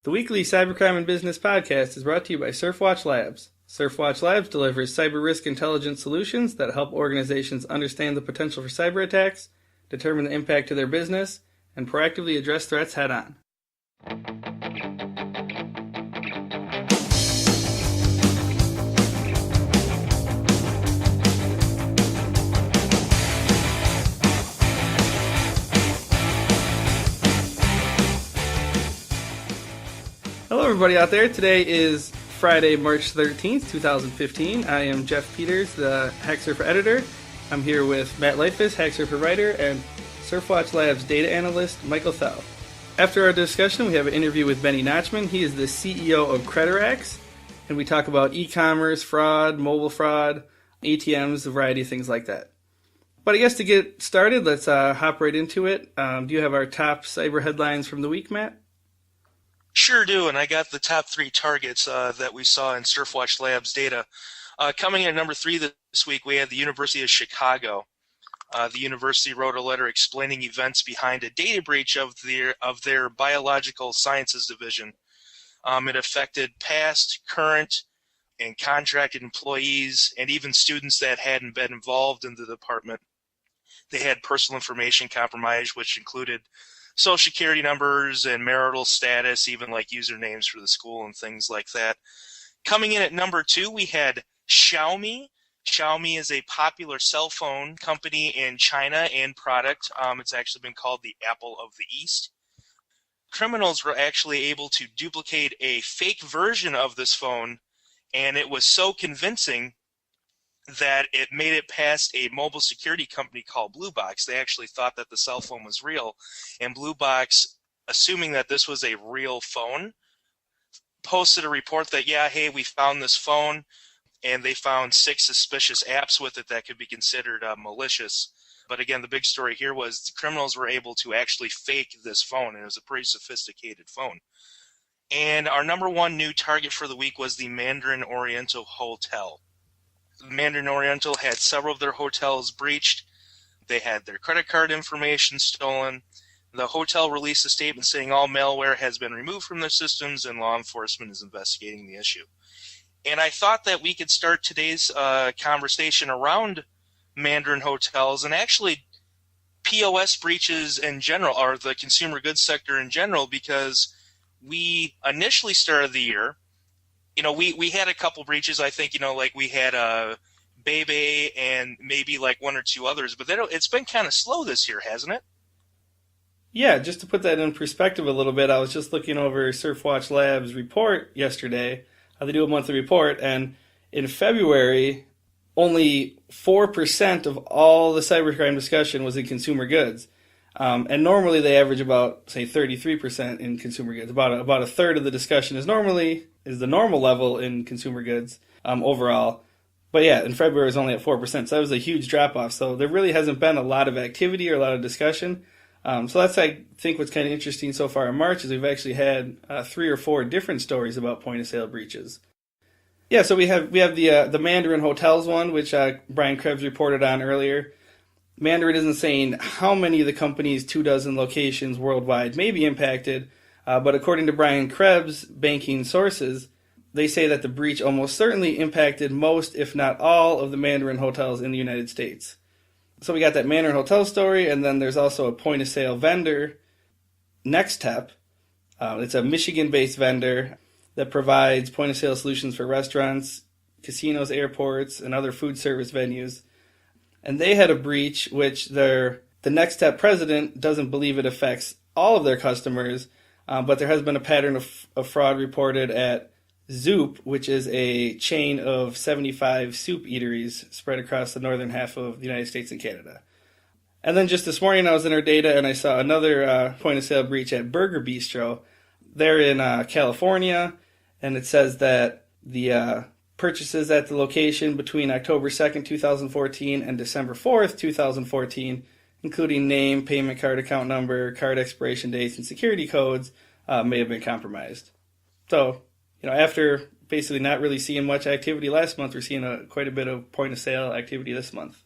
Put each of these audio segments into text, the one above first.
The weekly Cybercrime and Business podcast is brought to you by Surfwatch Labs. Surfwatch Labs delivers cyber risk intelligence solutions that help organizations understand the potential for cyber attacks, determine the impact to their business, and proactively address threats head-on. Hello everybody out there. Today is Friday, March 13th, 2015. I am Jeff Peters, the HackSurfer editor. I'm here with Matt Leifus, HackSurfer writer, and Surfwatch Labs data analyst, Michael Thel. After our discussion, we have an interview with Benny Notchman. He is the CEO of Credorax, and we talk about e-commerce, fraud, mobile fraud, ATMs, a variety of things like that. But I guess to get started, let's hop right into it. Do you have our top cyber headlines from the week, Matt? Sure do, and I got the top three targets that we saw in Surfwatch Labs data. Coming in at number 3 this week, we had the University of Chicago. The university wrote a letter explaining events behind a data breach of their biological sciences division. It affected past, current, and contracted employees, and even students that hadn't been involved in the department. They had personal information compromised, which included social security numbers and marital status, even like usernames for the school and things like that. Coming in at number 2, we had Xiaomi. Xiaomi is a popular cell phone company in China and product. It's actually been called the Apple of the East. Criminals were actually able to duplicate a fake version of this phone, and it was so convincing that it made it past a mobile security company called Blue Box. They actually thought that the cell phone was real, and Blue Box, assuming that this was a real phone, posted a report that, yeah, hey, we found this phone, and they found 6 suspicious apps with it that could be considered malicious. But again, the big story here was the criminals were able to actually fake this phone, and it was a pretty sophisticated phone. And our number 1 new target for the week was the Mandarin Oriental Hotel. Mandarin Oriental had several of their hotels breached. They had their credit card information stolen. The hotel released a statement saying all malware has been removed from their systems and law enforcement is investigating the issue. And I thought that we could start today's conversation around Mandarin hotels and actually POS breaches in general, or the consumer goods sector in general, because we initially started the year, we had a couple breaches. I think, like we had Bebe and maybe like 1 or 2 others, but it's been kind of slow this year, hasn't it? Yeah, just to put that in perspective a little bit, I was just looking over Surfwatch Labs' report yesterday. They do a monthly report, and in February, only 4% of all the cybercrime discussion was in consumer goods. And normally they average about, say, 33% in consumer goods. About a third of the discussion is the normal level in consumer goods overall. But yeah, in February it was only at 4%, so that was a huge drop-off. So there really hasn't been a lot of activity or a lot of discussion. So that's, I think, what's kind of interesting so far in March is we've actually had 3 or 4 different stories about point-of-sale breaches. Yeah, so we have the Mandarin Hotels one, which Brian Krebs reported on earlier. Mandarin isn't saying how many of the company's 24 locations worldwide may be impacted, but according to Brian Krebs' banking sources, they say that the breach almost certainly impacted most, if not all, of the Mandarin hotels in the United States. So we got that Mandarin hotel story, and then there's also a point-of-sale vendor, Nextep. It's a Michigan-based vendor that provides point-of-sale solutions for restaurants, casinos, airports, and other food service venues. And they had a breach which the Nextep president doesn't believe it affects all of their customers, but there has been a pattern of fraud reported at Zoop, which is a chain of 75 soup eateries spread across the northern half of the United States and Canada. And then just this morning I was in our data and I saw another point-of-sale breach at Burger Bistro. They're in California, and it says that the purchases at the location between October 2nd, 2014 and December 4th, 2014, including name, payment card account number, card expiration dates, and security codes, may have been compromised. So, after basically not really seeing much activity last month, we're seeing quite a bit of point-of-sale activity this month.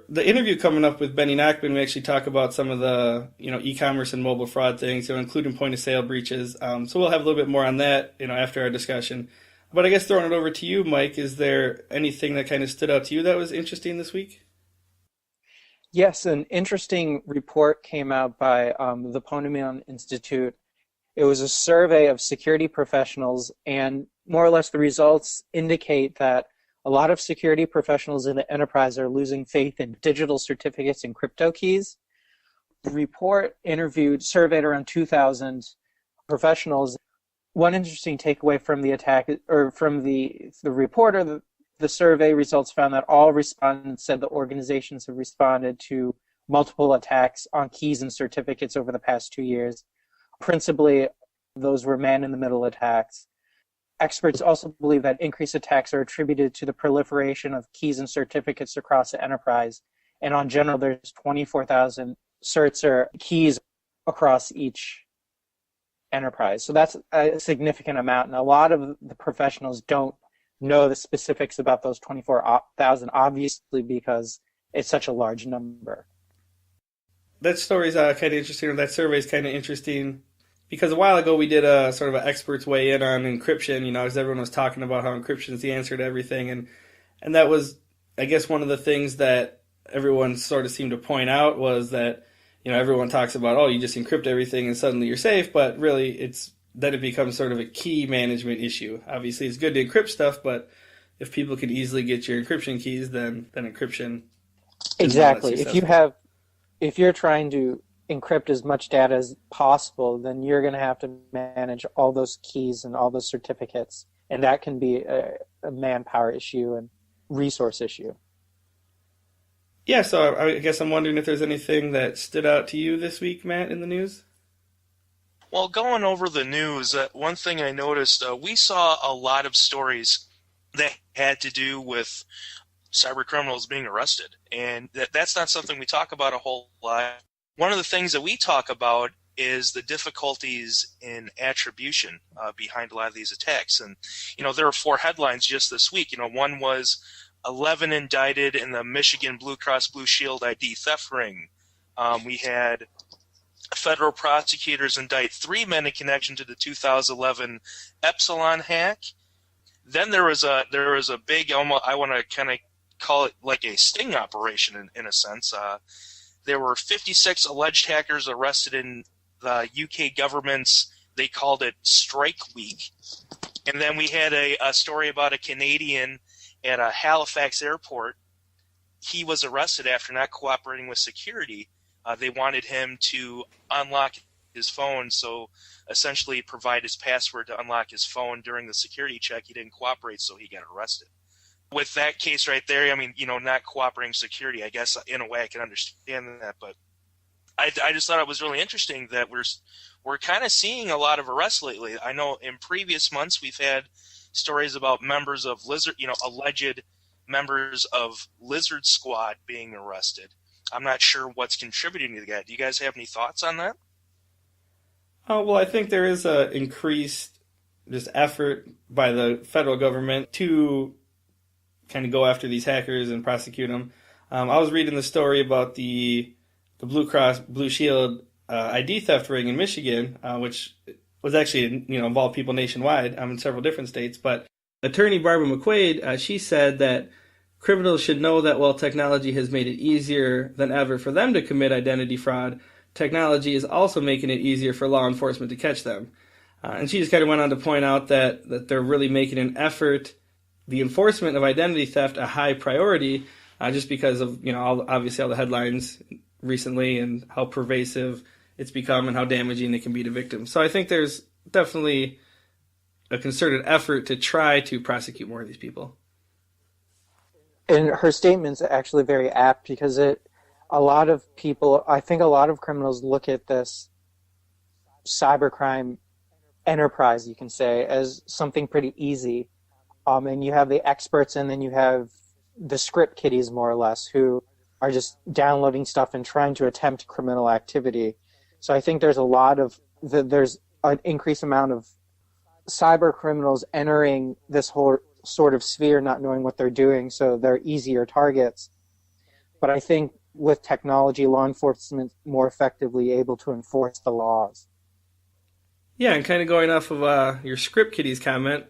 The interview coming up with Benny Nachman, we actually talk about some of the e-commerce and mobile fraud things, including point of sale breaches. So we'll have a little bit more on that after our discussion. But I guess throwing it over to you, Mike, is there anything that kind of stood out to you that was interesting this week? Yes, an interesting report came out by the Ponemon Institute. It was a survey of security professionals, and more or less the results indicate that a lot of security professionals in the enterprise are losing faith in digital certificates and crypto keys. The report surveyed around 2,000 professionals. One interesting takeaway from the attack, or from the report, or the survey results found that all respondents said the organizations have responded to multiple attacks on keys and certificates over the past 2 years. Principally, those were man-in-the-middle attacks. Experts also believe that increased attacks are attributed to the proliferation of keys and certificates across the enterprise. And on general, there's 24,000 certs or keys across each enterprise. So that's a significant amount. And a lot of the professionals don't know the specifics about those 24,000, obviously, because it's such a large number. That story's kind of interesting, or that survey's kind of interesting, because a while ago we did a sort of an experts weigh in on encryption, as everyone was talking about how encryption is the answer to everything. And that was, I guess, one of the things that everyone sort of seemed to point out was that, everyone talks about, oh, you just encrypt everything and suddenly you're safe, but really it becomes sort of a key management issue. Obviously, it's good to encrypt stuff, but if people can easily get your encryption keys, then encryption is exactly. If you're trying to encrypt as much data as possible, then you're going to have to manage all those keys and all those certificates, and that can be a manpower issue and resource issue. Yeah, so I guess I'm wondering if there's anything that stood out to you this week, Matt, in the news? Well, going over the news, one thing I noticed, we saw a lot of stories that had to do with cyber criminals being arrested, and that's not something we talk about a whole lot. One of the things that we talk about is the difficulties in attribution behind a lot of these attacks. And, there are 4 headlines just this week. One was 11 indicted in the Michigan Blue Cross Blue Shield ID theft ring. We had federal prosecutors indict 3 men in connection to the 2011 Epsilon hack. Then there was a big, almost, I want to kind of call it like a sting operation in a sense. There were 56 alleged hackers arrested in the UK government's, they called it Strike Week. And then we had a story about a Canadian at a Halifax airport. He was arrested after not cooperating with security. They wanted him to unlock his phone, so essentially provide his password to unlock his phone during the security check. He didn't cooperate, so he got arrested. With that case right there, I mean, not cooperating security, I guess in a way I can understand that, but I just thought it was really interesting that we're kind of seeing a lot of arrests lately. I know in previous months we've had stories about members of alleged members of Lizard Squad being arrested. I'm not sure what's contributing to that. Do you guys have any thoughts on that? Well, I think there is a increased just effort by the federal government to kind of go after these hackers and prosecute them. I was reading the story about the Blue Cross Blue Shield ID theft ring in Michigan, which was actually involved people nationwide in several different states. But attorney Barbara McQuade, she said that criminals should know that while technology has made it easier than ever for them to commit identity fraud, technology is also making it easier for law enforcement to catch them. And she just kind of went on to point out that they're really making an effort, the enforcement of identity theft, a high priority, just because of obviously all the headlines recently and how pervasive it's become and how damaging it can be to victims. So I think there's definitely a concerted effort to try to prosecute more of these people. And her statement's actually very apt because I think a lot of criminals look at this cybercrime enterprise, you can say, as something pretty easy. And you have the experts, and then you have the script kiddies, more or less, who are just downloading stuff and trying to attempt criminal activity. So I think there's there's an increased amount of cyber criminals entering this whole sort of sphere, not knowing what they're doing, so they're easier targets. but I think with technology, law enforcement more effectively able to enforce the laws. Yeah, and kind of going off of your script kiddies comment,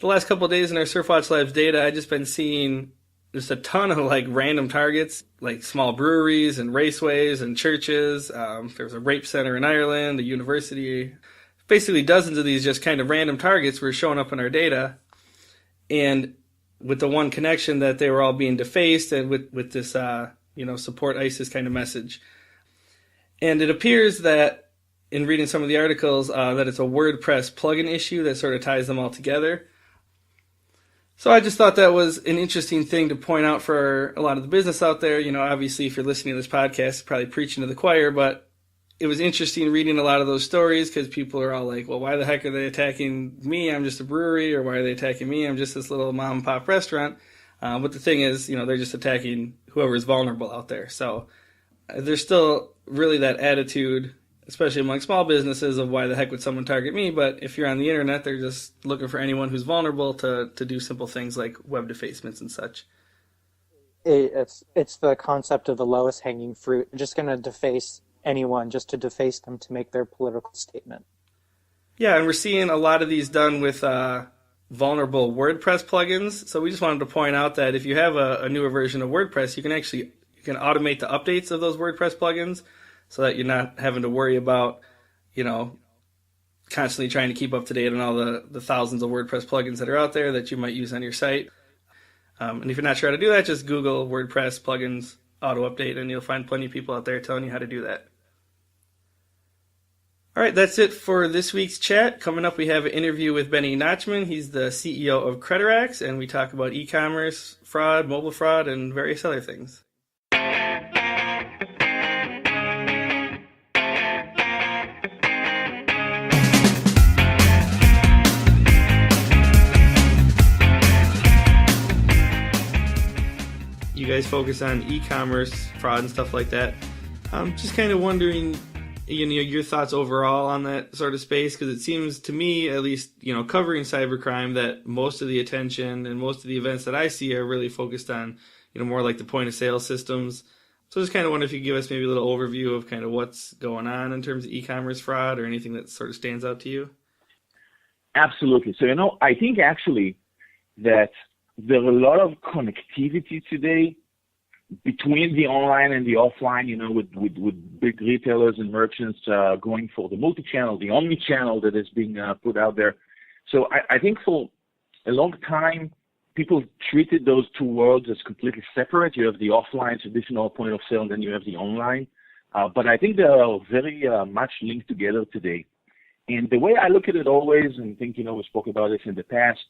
the last couple of days in our Surfwatch Labs data, I've just been seeing just a ton of like random targets, like small breweries and raceways and churches. There was a rape center in Ireland, a university. Basically, dozens of these just kind of random targets were showing up in our data. And with the one connection that they were all being defaced and with this, support ISIS kind of message. And it appears that in reading some of the articles that it's a WordPress plugin issue that sort of ties them all together. So I just thought that was an interesting thing to point out for a lot of the business out there. You know, obviously, if you're listening to this podcast, it's probably preaching to the choir, but it was interesting reading a lot of those stories because people are all like, well, why the heck are they attacking me? I'm just a brewery. Or why are they attacking me? I'm just this little mom and pop restaurant. But the thing is, they're just attacking whoever is vulnerable out there. So there's still really that attitude, especially among small businesses, of why the heck would someone target me? But if you're on the internet, they're just looking for anyone who's vulnerable to do simple things like web defacements and such. It's the concept of the lowest hanging fruit. You're just going to deface anyone just to deface them to make their political statement. Yeah, and we're seeing a lot of these done with vulnerable WordPress plugins. So we just wanted to point out that if you have a newer version of WordPress, you can automate the updates of those WordPress plugins so that you're not having to worry about, constantly trying to keep up to date on all the thousands of WordPress plugins that are out there that you might use on your site. And if you're not sure how to do that, just Google WordPress plugins auto update and you'll find plenty of people out there telling you how to do that. All right, that's it for this week's chat. Coming up, we have an interview with Benny Notchman. He's the CEO of Credorax, and we talk about e-commerce, fraud, mobile fraud, and various other things. You guys focus on e-commerce, fraud, and stuff like that. I'm just kind of wondering, your thoughts overall on that sort of space, because it seems to me, at least, covering cybercrime, that most of the attention and most of the events that I see are really focused on, more like the point of sale systems. So I just kind of wonder if you could give us maybe a little overview of kind of what's going on in terms of e-commerce fraud or anything that sort of stands out to you. Absolutely. So, I think actually that there are a lot of connectivity today between the online and the offline, with big retailers and merchants going for the multi-channel, the omni-channel that is being put out there. So I think for a long time, people treated those two worlds as completely separate. You have the offline traditional point of sale, and then you have the online. But I think they are very much linked together today. And the way I look at it always, and think, we spoke about this in the past,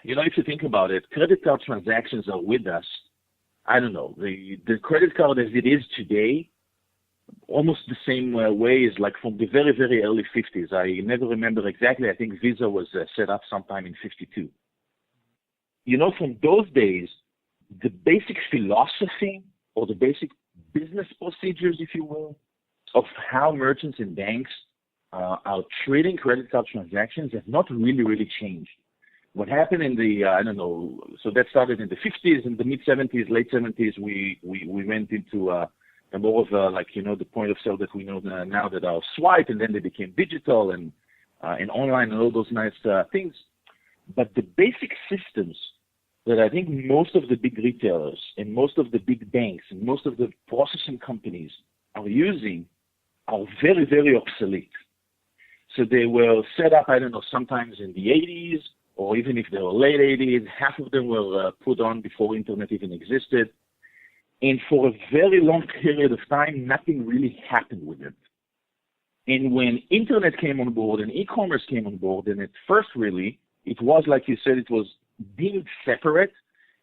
if you think about it, credit card transactions are with us. I don't know, the credit card as it is today, almost the same way is like from the very, very early 50s. I never remember exactly. I think Visa was set up sometime in 52. From those days, the basic philosophy or the basic business procedures, if you will, of how merchants and banks are treating credit card transactions have not really, really changed. What happened in the, so that started in the 50s, in the mid-70s, late 70s, we went into more of the point of sale that we know now that are swipe, and then they became digital and online and all those nice things. But the basic systems that I think most of the big retailers and most of the big banks and most of the processing companies are using are very, very obsolete. So they were set up, sometimes in the 80s, or even if they were late 80s, half of them were put on before internet even existed. And for a very long period of time, nothing really happened with it. And when internet came on board and e-commerce came on board, and at first really, it was, like you said, it was deemed separate.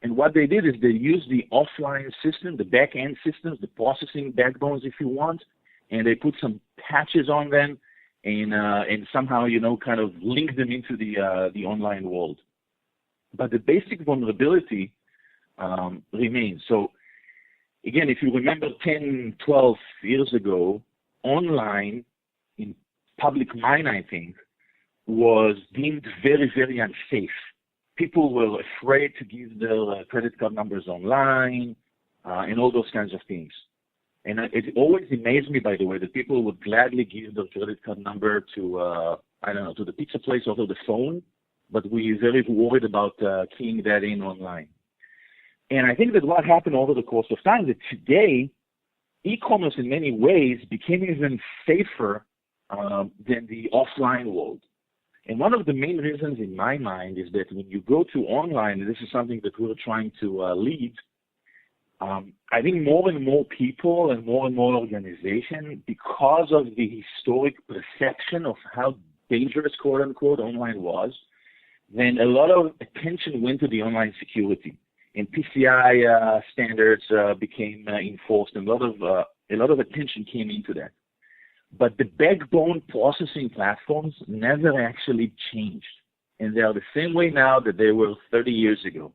And what they did is they used the offline system, the back-end systems, the processing backbones, if you want, and they put some patches on them, and somehow, kind of link them into the online world. But the basic vulnerability remains. So, again, if you remember 10, 12 years ago, online, in public mind, I think, was deemed very, very unsafe. People were afraid to give their credit card numbers online. and all those kinds of things. And it always amazed me, by the way, that people would gladly give their credit card number to, to the pizza place over the phone, but we're very worried about keying that in online. And I think that what happened over the course of time, that today, e-commerce in many ways became even safer than the offline world. And one of the main reasons in my mind is that when you go to online, and this is something that we're trying to lead, I think more and more people and more organizations, because of the historic perception of how dangerous, quote unquote, online was, then a lot of attention went to the online security. And PCI standards became enforced, and a lot of attention came into that. But the backbone processing platforms never actually changed, and they are the same way now that they were 30 years ago.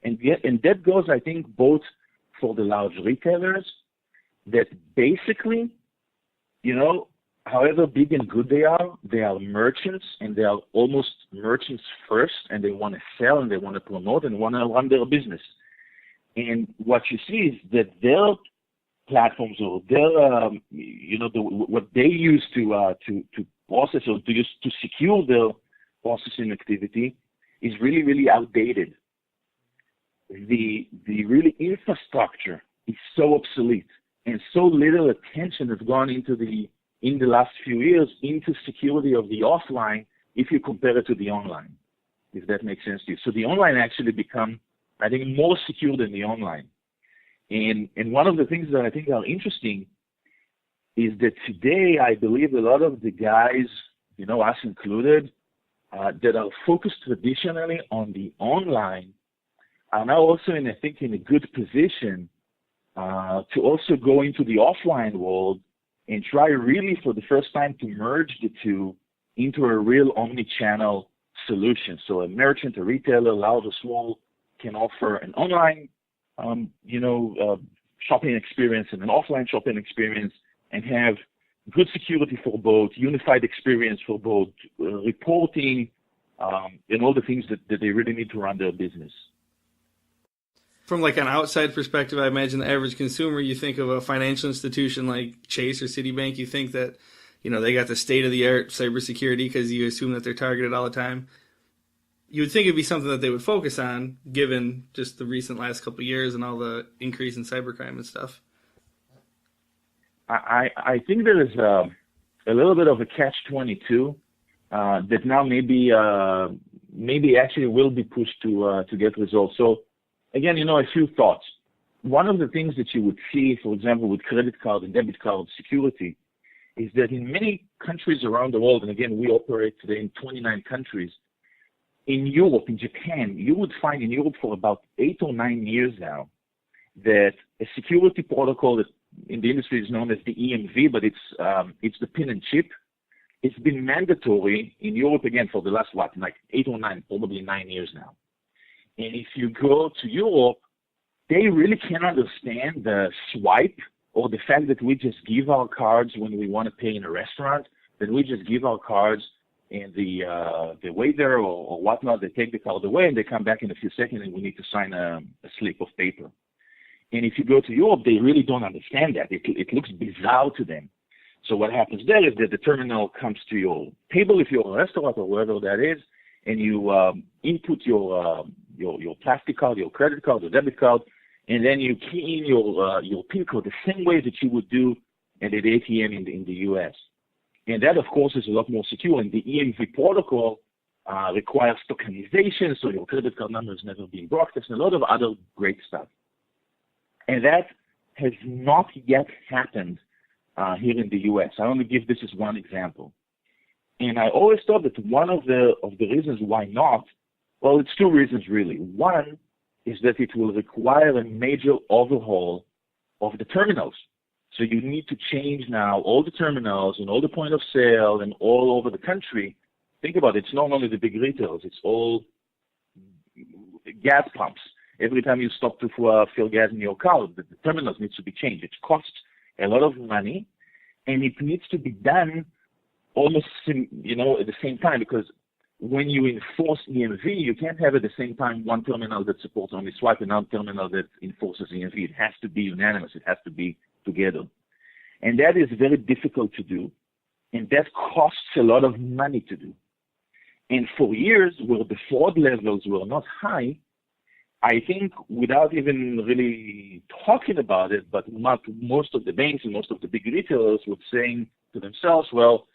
And that goes, I think, both for the large retailers that basically, however big and good they are merchants, and they are almost merchants first, and they want to sell and they want to promote and want to run their business. And what you see is that their platforms or their, what they use to process or to secure their processing activity is really, really outdated. The really infrastructure is so obsolete, and so little attention has gone in the last few years into security of the offline if you compare it to the online, if that makes sense to you. So the online actually become, I think, more secure than the online. And one of the things that I think are interesting is that today I believe a lot of the guys, us included, that are focused traditionally on the online are now also in a good position to also go into the offline world and try really for the first time to merge the two into a real omni-channel solution. So a merchant, a retailer, large or small, can offer an online, shopping experience and an offline shopping experience, and have good security for both, unified experience for both, reporting, and all the things that they really need to run their business. From like an outside perspective, I imagine the average consumer, you think of a financial institution like Chase or Citibank, you think that, they got the state-of-the-art cybersecurity because you assume that they're targeted all the time. You would think it'd be something that they would focus on, given just the recent last couple of years and all the increase in cybercrime and stuff. I think there is a little bit of a catch-22 that now maybe actually will be pushed to get resolved. So, again, a few thoughts. One of the things that you would see, for example, with credit card and debit card security, is that in many countries around the world, and again, we operate today in 29 countries, in Europe, in Japan, you would find in Europe for about 8 or 9 years now that a security protocol that in the industry is known as the EMV, but it's the pin and chip. It's been mandatory in Europe again for the last 8 or 9, probably 9 years now. And if you go to Europe, they really can't understand the swipe or the fact that we just give our cards when we want to pay in a restaurant, that we just give our cards and the waiter or whatnot, they take the card away and they come back in a few seconds and we need to sign a slip of paper. And if you go to Europe, they really don't understand that. It looks bizarre to them. So what happens there is that the terminal comes to your table if you're a restaurant or wherever that is, and you input your plastic card, your credit card, your debit card, and then you key in your PIN code the same way that you would do at an ATM in the U.S. And that, of course, is a lot more secure. And the EMV protocol requires tokenization, so your credit card number is never being broadcast, and a lot of other great stuff. And that has not yet happened here in the U.S. I only give this as one example. And I always thought that one of the reasons why not, well, it's two reasons really. One is that it will require a major overhaul of the terminals. So you need to change now all the terminals and all the point of sale and all over the country. Think about it, it's not only the big retailers, it's all gas pumps. Every time you stop to fill gas in your car, the terminals needs to be changed. It costs a lot of money, and it needs to be done almost, at the same time, because when you enforce EMV, you can't have at the same time one terminal that supports only swipe and another terminal that enforces EMV. It has to be unanimous. It has to be together. And that is very difficult to do. And that costs a lot of money to do. And for years, where the fraud levels were not high, I think without even really talking about it, but most of the banks and most of the big retailers were saying to themselves, well,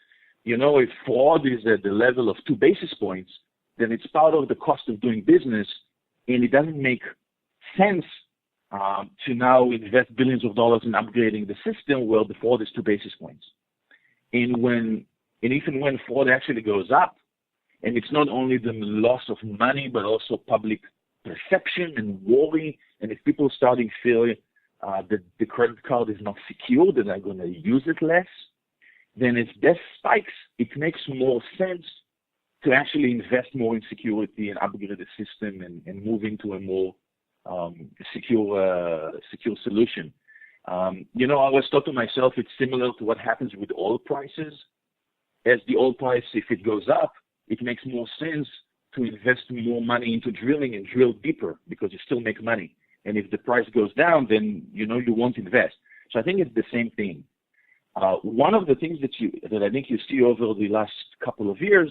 you know, if fraud is at the level of 2 basis points, then it's part of the cost of doing business, and it doesn't make sense to now invest billions of dollars in upgrading the system where the fraud is 2 basis points. And even when fraud actually goes up, and it's not only the loss of money, but also public perception and worry, and if people starting feeling that the credit card is not secure, that they're going to use it less, then if that spikes, it makes more sense to actually invest more in security and upgrade the system and move into a more secure solution. You know, I always thought to myself, it's similar to what happens with oil prices. As the oil price, if it goes up, it makes more sense to invest more money into drilling and drill deeper because you still make money. And if the price goes down, then, you know, you won't invest. So I think it's the same thing. One of the things that I think you see over the last couple of years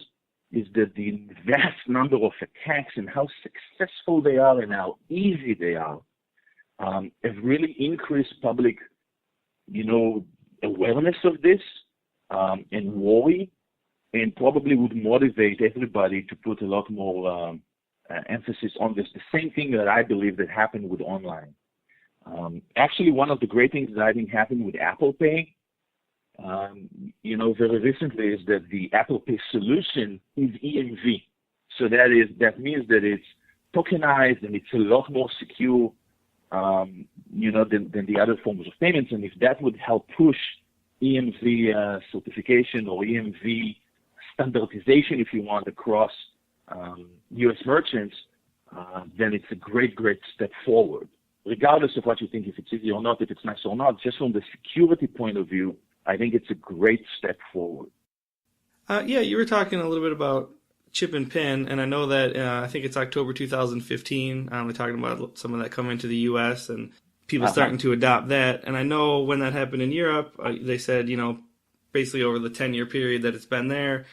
is that the vast number of attacks and how successful they are and how easy they are have really increased public, you know, awareness of this and worry, and probably would motivate everybody to put a lot more emphasis on this. The same thing that I believe that happened with online. Actually, one of the great things that I think happened with Apple Pay, you know, very recently, is that the Apple Pay solution is EMV. So that means that it's tokenized and it's a lot more secure, you know, than the other forms of payments. And if that would help push EMV certification or EMV standardization, if you want, across U.S. merchants, then it's a great, great step forward. Regardless of what you think, if it's easy or not, if it's nice or not, just from the security point of view, I think it's a great step forward. Yeah, you were talking a little bit about chip and pin, and I know that I think it's October 2015. We're talking about some of that coming to the U.S. and people starting to adopt that. And I know when that happened in Europe, they said, you know, basically over the 10-year period that it's been there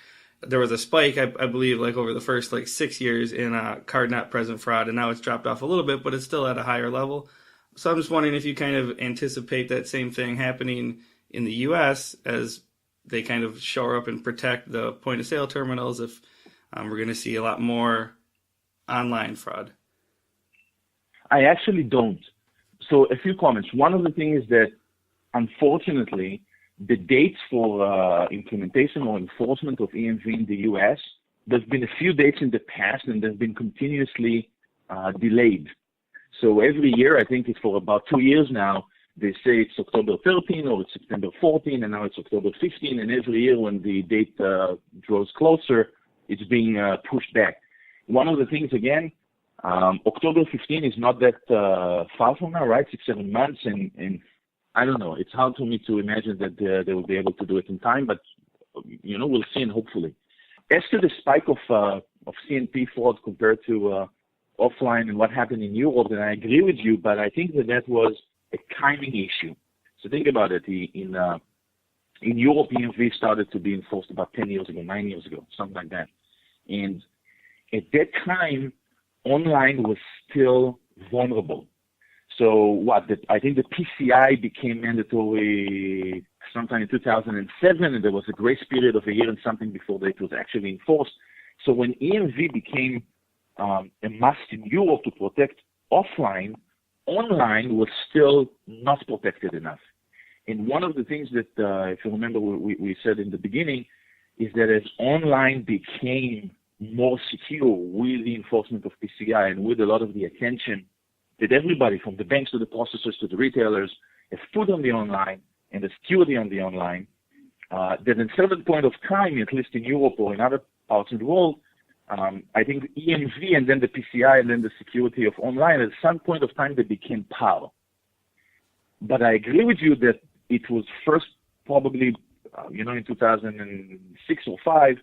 was a spike, I believe, like over the first 6 years in card not present fraud, and now it's dropped off a little bit, but it's still at a higher level. So I'm just wondering if you kind of anticipate that same thing happening in the U.S. as they kind of shore up and protect the point-of-sale terminals, if we're going to see a lot more online fraud. I actually don't. So a few comments. One of the things is that, unfortunately, the dates for implementation or enforcement of EMV in the U.S., there's been a few dates in the past, and they've been continuously delayed. So every year, I think it's for about 2 years now, they say it's October 13 or it's September 14, and now it's October 15, and every year when the date draws closer, it's being pushed back. One of the things, again, October 15 is not that far from now, right? 6-7 months, and I don't know. It's hard for me to imagine that they will be able to do it in time, but, you know, we'll see, and hopefully. As to the spike of CNP fraud compared to offline and what happened in Europe, then I agree with you, but I think that was a timing issue. So think about it. In Europe, EMV started to be enforced about 10 years ago, 9 years ago, something like that. And at that time, online was still vulnerable. So I think the PCI became mandatory sometime in 2007, and there was a grace period of a year and something before it was actually enforced. So when EMV became a must in Europe to protect offline, online was still not protected enough. And one of the things that, if you remember, we said in the beginning, is that as online became more secure with the enforcement of PCI and with a lot of the attention that everybody, from the banks to the processors to the retailers, has put on the online and the security on the online, that at a certain point of time, at least in Europe or in other parts of the world, I think EMV and then the PCI and then the security of online, at some point of time, they became par. But I agree with you that it was first probably, in 2006 or 5,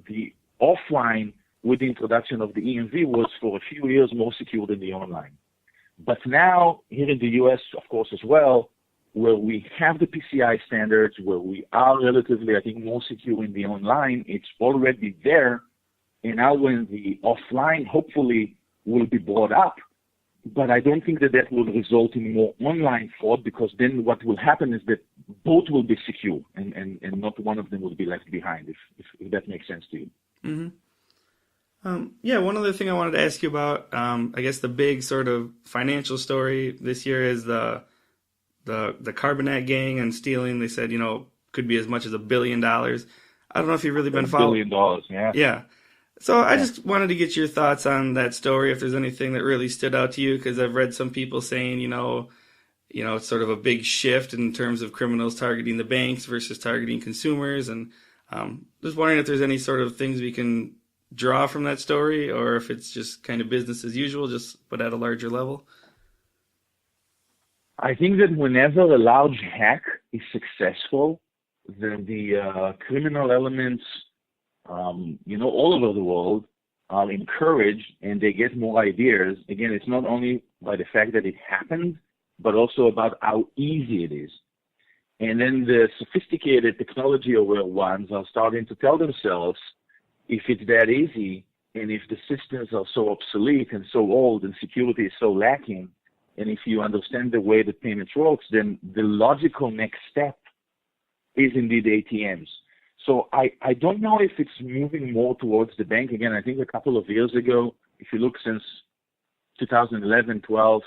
the offline with the introduction of the EMV was for a few years more secure than the online. But now, here in the US, of course, as well, where we have the PCI standards, where we are relatively, I think, more secure in the online, it's already there. And now when the offline hopefully will be brought up, but I don't think that that will result in more online fraud, because then what will happen is that both will be secure and not one of them will be left behind, if that makes sense to you. Mm-hmm. Yeah, one other thing I wanted to ask you about, I guess the big sort of financial story this year is the Carbonite gang and stealing. They said, could be as much as $1 billion. I don't know if you've really been following. $1 billion, yeah. Yeah. So I just wanted to get your thoughts on that story, if there's anything that really stood out to you, because I've read some people saying, it's sort of a big shift in terms of criminals targeting the banks versus targeting consumers. And just wondering if there's any sort of things we can draw from that story, or if it's just kind of business as usual, but at a larger level. I think that whenever a large hack is successful, then the criminal elements, all over the world are encouraged and they get more ideas. Again, it's not only by the fact that it happened, but also about how easy it is. And then the sophisticated technology-aware ones are starting to tell themselves, if it's that easy, and if the systems are so obsolete and so old and security is so lacking, and if you understand the way that payments works, then the logical next step is indeed ATMs. So I don't know if it's moving more towards the bank. Again, I think a couple of years ago, if you look since 2011, 12,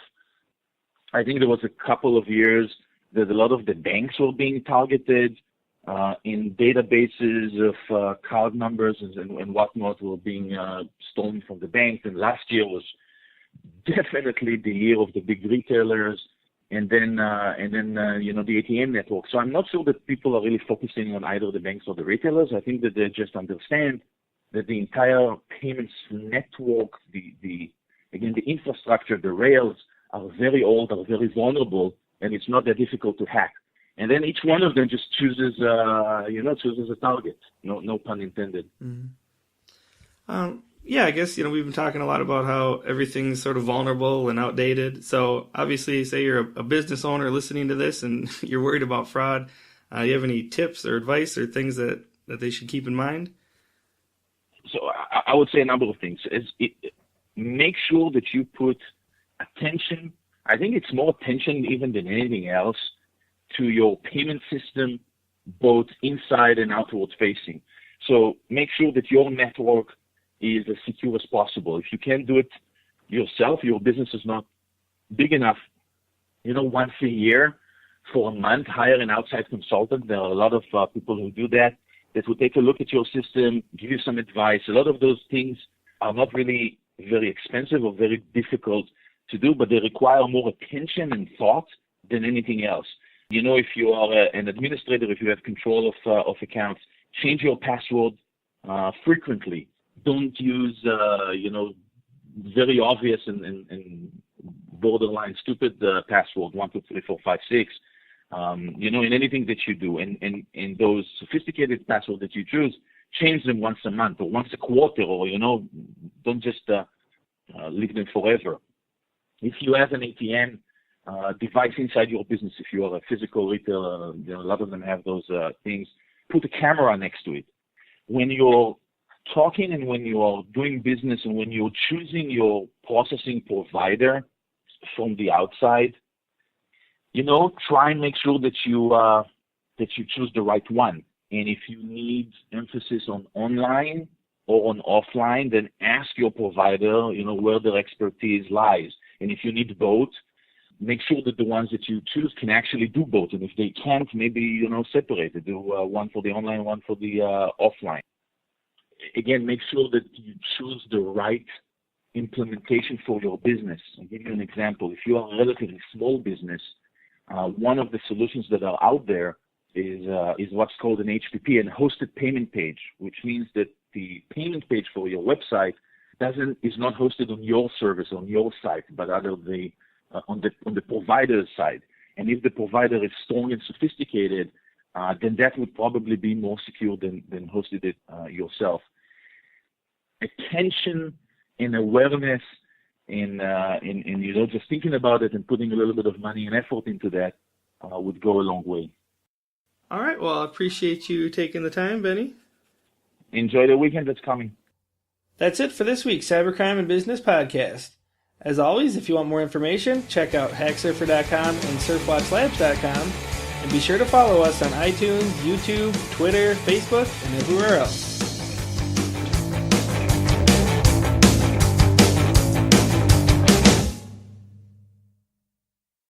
I think there was a couple of years that a lot of the banks were being targeted in databases of card numbers and whatnot were being stolen from the bank. And last year was definitely the year of the big retailers, and then the ATM network. So I'm not sure that people are really focusing on either the banks or the retailers. I think that they just understand that the entire payments network, the infrastructure, the rails are very old, are very vulnerable, and it's not that difficult to hack. And then each one of them just chooses a target. No pun intended. Mm-hmm. Yeah, I guess, we've been talking a lot about how everything's sort of vulnerable and outdated. So obviously, say you're a business owner listening to this and you're worried about fraud. Do you have any tips or advice or things that they should keep in mind? So I would say a number of things. Make sure that you put attention. I think it's more attention even than anything else to your payment system, both inside and outward facing. So make sure that your network is as secure as possible. If you can't do it yourself, your business is not big enough, once a year for a month, hire an outside consultant. There are a lot of people who do that will take a look at your system, give you some advice. A lot of those things are not really very expensive or very difficult to do, but they require more attention and thought than anything else. If you are an administrator, if you have control of accounts, change your password frequently. Don't use, very obvious and borderline stupid password, 1, 2, 3, 4, 5, 6. In anything that you do, and those sophisticated passwords that you choose, change them once a month or once a quarter, or don't just leave them forever. If you have an ATM device inside your business, if you are a physical retailer, a lot of them have those things. Put a camera next to it. When you're talking and when you are doing business and when you're choosing your processing provider from the outside, try and make sure that you choose the right one. And if you need emphasis on online or on offline, then ask your provider, where their expertise lies. And if you need both, make sure that the ones that you choose can actually do both. And if they can't, maybe, separate it. Do one for the online, one for the offline. Again, make sure that you choose the right implementation for your business. I'll give you an example. If you are a relatively small business, one of the solutions that are out there is what's called an HTTP, an hosted payment page, which means that the payment page for your website is not hosted on your service, on your site, but rather on the provider's side. And if the provider is strong and sophisticated, then that would probably be more secure than hosted it yourself. attention and awareness in just thinking about it and putting a little bit of money and effort into that would go a long way. All right. Well, I appreciate you taking the time, Benny. Enjoy the weekend that's coming. That's it for this week's Cybercrime and Business Podcast. As always, if you want more information, check out HackSurfer.com and SurfWatchLabs.com, and be sure to follow us on iTunes, YouTube, Twitter, Facebook, and everywhere else.